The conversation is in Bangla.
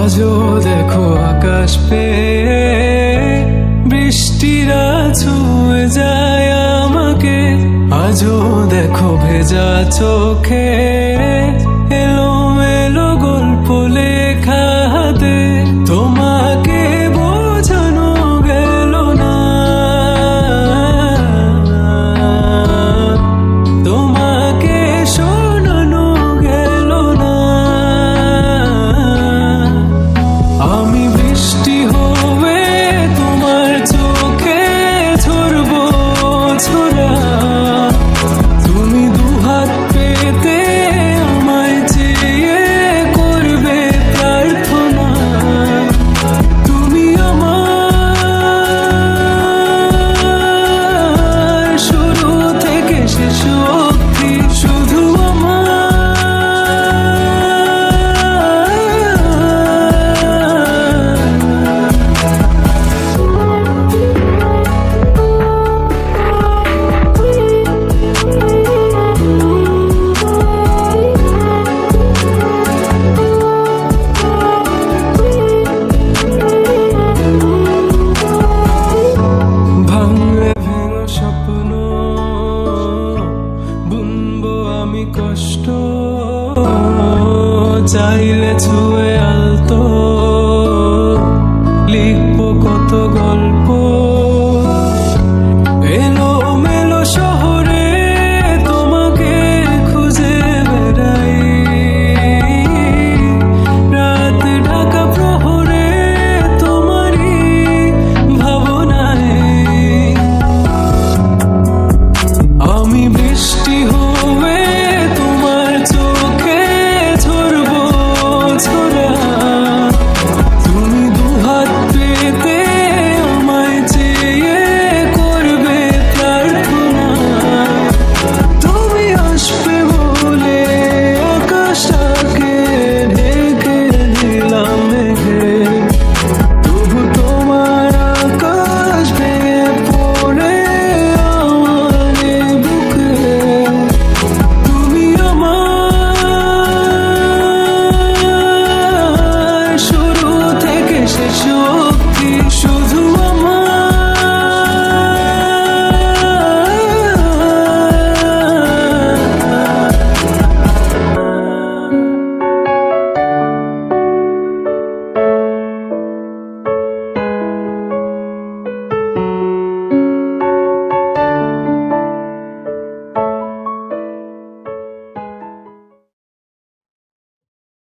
আজও দেখো আকাশ পেয়ে বৃষ্টিরা ছুঁয়ে যায় আমাকে। আজও দেখো ভেজা চোখে এলোমেলো গল্প লেখা হাতে। তোমাকে বোঝানো গেল না, তোমাকে শোনানো গেল না। আমি বৃষ্টি হয়ে তোমার চোখে ঝরবো ছোড়া। তুমি দুহাত পেতে আমায় চেয়ে করবে প্রার্থনা। তুমি আমার শুরু থেকে শেষ অবধি, শুধু ভাঙলে ভেঙো স্বপ্ন বুনবো আমি কষ্ট। চাইলে ছুঁয়ে আলতো